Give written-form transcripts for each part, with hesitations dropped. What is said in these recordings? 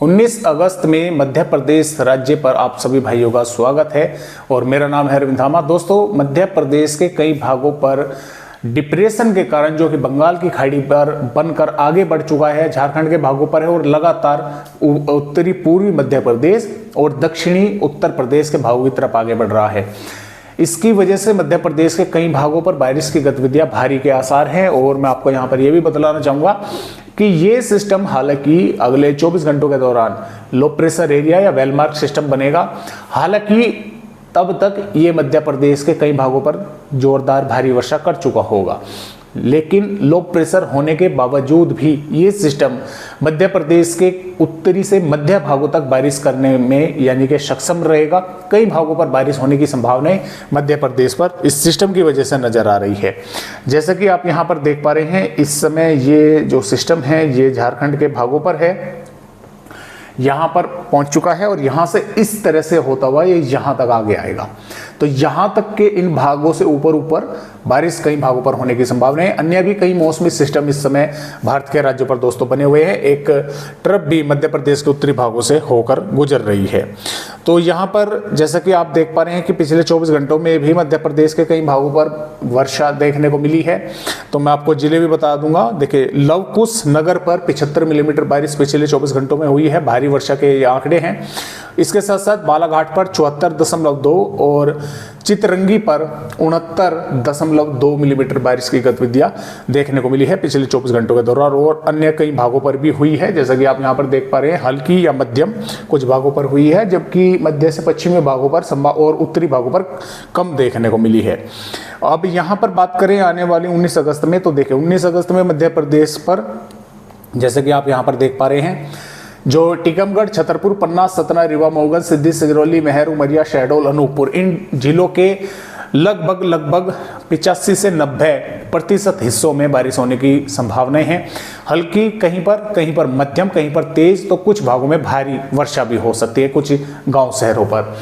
19 अगस्त में मध्य प्रदेश राज्य पर आप सभी भाइयों का स्वागत है और मेरा नाम है अरविंद धामा। दोस्तों, मध्य प्रदेश के कई भागों पर डिप्रेशन के कारण जो कि बंगाल की खाड़ी पर बनकर आगे बढ़ चुका है, झारखंड के भागों पर है और लगातार उत्तरी पूर्वी मध्य प्रदेश और दक्षिणी उत्तर प्रदेश के भागों की तरफ आगे बढ़ रहा है। इसकी वजह से मध्य प्रदेश के कई भागों पर बारिश की गतिविधियां भारी के आसार हैं और मैं आपको यहां पर यह भी बतलाना चाहूंगा कि ये सिस्टम हालांकि अगले 24 घंटों के दौरान लो प्रेशर एरिया या वेलमार्क सिस्टम बनेगा। हालांकि तब तक ये मध्य प्रदेश के कई भागों पर जोरदार भारी वर्षा कर चुका होगा, लेकिन लो प्रेशर होने के बावजूद भी ये सिस्टम मध्य प्रदेश के उत्तरी से मध्य भागों तक बारिश करने में यानी कि सक्षम रहेगा। कई भागों पर बारिश होने की संभावनाएं मध्य प्रदेश पर इस सिस्टम की वजह से नजर आ रही है। जैसा कि आप यहां पर देख पा रहे हैं, इस समय ये जो सिस्टम है ये झारखंड के भागों पर है, यहां पर पहुंच चुका है और यहां से इस तरह से होता हुआ ये यहां तक आगे आएगा। तो यहां तक के इन भागों से ऊपर बारिश कई भागों पर होने की संभावना है। अन्य भी कई मौसमी सिस्टम इस समय भारत के राज्यों पर दोस्तों बने हुए हैं। एक ट्रफ भी मध्य प्रदेश के उत्तरी भागों से होकर गुजर रही है। तो यहां पर जैसा कि आप देख पा रहे हैं कि पिछले 24 घंटों में भी मध्य प्रदेश के कई भागों पर वर्षा देखने को मिली है। तो मैं आपको जिले भी बता दूंगा। देखिए, लवकुश नगर पर 75 मिलीमीटर बारिश पिछले 24 घंटों में हुई है, भारी वर्षा के आंकड़े हैं। इसके साथ साथ बालाघाट पर 74.2 और चितरंगी पर 69.2 मिलीमीटर बारिश की गतिविधियां देखने को मिली है पिछले 24 घंटों के दौरान और अन्य कई भागों पर भी हुई है। जैसा कि आप यहां पर देख पा रहे हैं, हल्की या मध्यम कुछ भागों पर हुई है, जबकि मध्य से पश्चिमी भागों पर और उत्तरी भागों पर कम देखने को मिली है। अब यहां पर बात करें आने वाली 19 अगस्त में, तो देखिए 19 अगस्त में मध्य प्रदेश पर जैसे कि आप यहां पर देख पा रहे हैं, जो टीकमगढ़, छतरपुर, पन्ना, सतना, रीवा, मऊगन, सिद्धि, सिगरौली, महर, उमरिया, शहडोल, अनूपपुर, इन जिलों के लगभग 85 से 90% हिस्सों में बारिश होने की संभावनाएं हैं। हल्की कहीं पर मध्यम, कहीं पर तेज, तो कुछ भागों में भारी वर्षा भी हो सकती है कुछ गांव शहरों पर।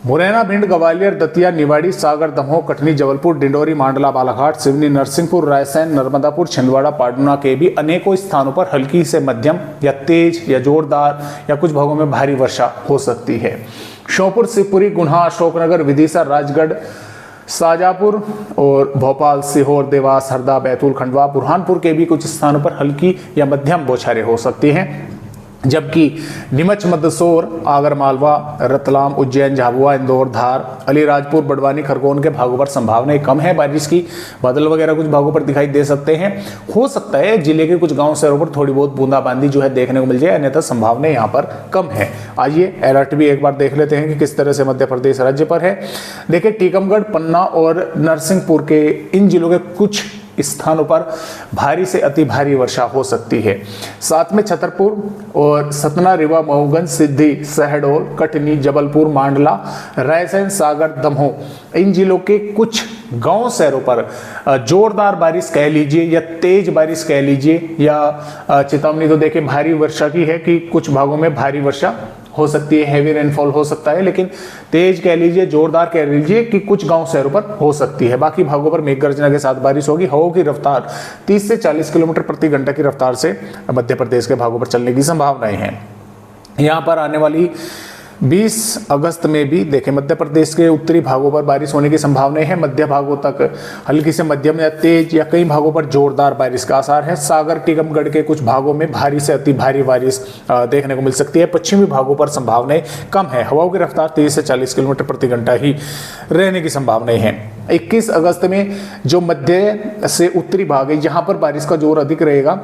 मुरैना, भिंड, ग्वालियर, दतिया, निवाड़ी, सागर, दमोह, कटनी, जबलपुर, डिंडोरी, मांडला, बालाघाट, सिवनी, नरसिंहपुर, रायसेन, नर्मदापुर, छिंदवाड़ा, पाटना के भी अनेकों स्थानों पर हल्की से मध्यम या तेज या जोरदार या कुछ भागों में भारी वर्षा हो सकती है। श्योपुर, शिवपुरी, गुन्हा, अशोकनगर, विदिशा, राजगढ़, शाजापुर और भोपाल, सीहोर, देवास, हरदा, बैतूल, खंडवा, बुरहानपुर के भी कुछ स्थानों पर हल्की या मध्यम बौछारें हो सकती हैं। जबकि नीमच, मंदसौर, आगरमालवा, रतलाम, उज्जैन, झाबुआ, इंदौर, धार, अलीराजपुर, बड़वानी, खरगोन के भागों पर संभावनाएं कम है बारिश की। बादल वगैरह कुछ भागों पर दिखाई दे सकते हैं। हो सकता है जिले के कुछ गांव शहरों पर थोड़ी बहुत बूंदाबांदी जो है देखने को मिल जाए, अन्यथा संभावनाएं यहाँ पर कम है। आइए अलर्ट भी एक बार देख लेते हैं कि किस तरह से मध्य प्रदेश राज्य पर है। देखिए, टीकमगढ़, पन्ना और नरसिंहपुर के इन जिलों के कुछ स्थानों पर भारी से अति भारी वर्षा हो सकती है। साथ में छतरपुर और सतना, रीवा, मऊगन, सिद्धि, शहडोल, कटनी, जबलपुर, मांडला, रायसेन, सागर, दमोह, इन जिलों के कुछ गांव शहरों पर जोरदार बारिश कह लीजिए या तेज बारिश कह लीजिए या चेतावनी तो देखिए भारी वर्षा की है कि कुछ भागों में भारी वर्षा हो सकती है, हैवी रेनफॉल हो सकता है, लेकिन तेज कह लीजिए, जोरदार कह लीजिए कि कुछ गांव शहरों पर हो सकती है। बाकी भागों पर मेघ गर्जना के साथ बारिश होगी। हवाओं की रफ्तार 30 से 40 किलोमीटर प्रति घंटा की रफ्तार से मध्य प्रदेश के भागों पर चलने की संभावनाएं हैं। यहाँ पर आने वाली 20 अगस्त में भी देखें मध्य प्रदेश के उत्तरी भागों पर बारिश होने की संभावनाएं है। मध्य भागों तक हल्की से मध्यम या तेज या कई भागों पर जोरदार बारिश का आसार है। सागर, टीकमगढ़ के कुछ भागों में भारी से अति भारी बारिश देखने को मिल सकती है। पश्चिमी भागों पर संभावनाएं कम है। हवाओं की रफ्तार 30 से 40 किलोमीटर प्रति घंटा ही रहने की संभावनाएं हैं। 21 अगस्त में जो मध्य से उत्तरी भाग है, यहाँ पर बारिश का जोर अधिक रहेगा।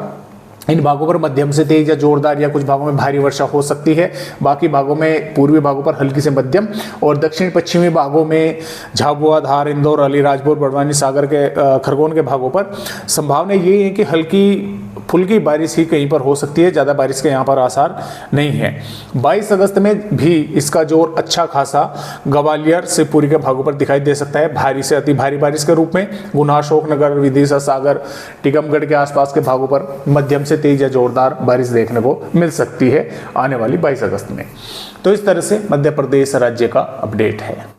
इन भागों पर मध्यम से तेज या जोरदार या कुछ भागों में भारी वर्षा हो सकती है। बाकी भागों में पूर्वी भागों पर हल्की से मध्यम और दक्षिण पश्चिमी भागों में झाबुआ, धार, इंदौर, अलीराजपुर, बड़वानी, सागर के खरगोन के भागों पर संभावना ये है कि हल्की फुल्की बारिश ही कहीं पर हो सकती है। ज़्यादा बारिश के यहाँ पर आसार नहीं है। 22 अगस्त में भी इसका जोर अच्छा खासा ग्वालियर से पूरी के भागों पर दिखाई दे सकता है, भारी से अति भारी बारिश के रूप में। गुना, अशोकनगर, विदिशा, सागर, टीकमगढ़ के आसपास के भागों पर मध्यम से तेज या जोरदार बारिश देखने को मिल सकती है आने वाली 22 अगस्त में। तो इस तरह से मध्य प्रदेश राज्य का अपडेट है।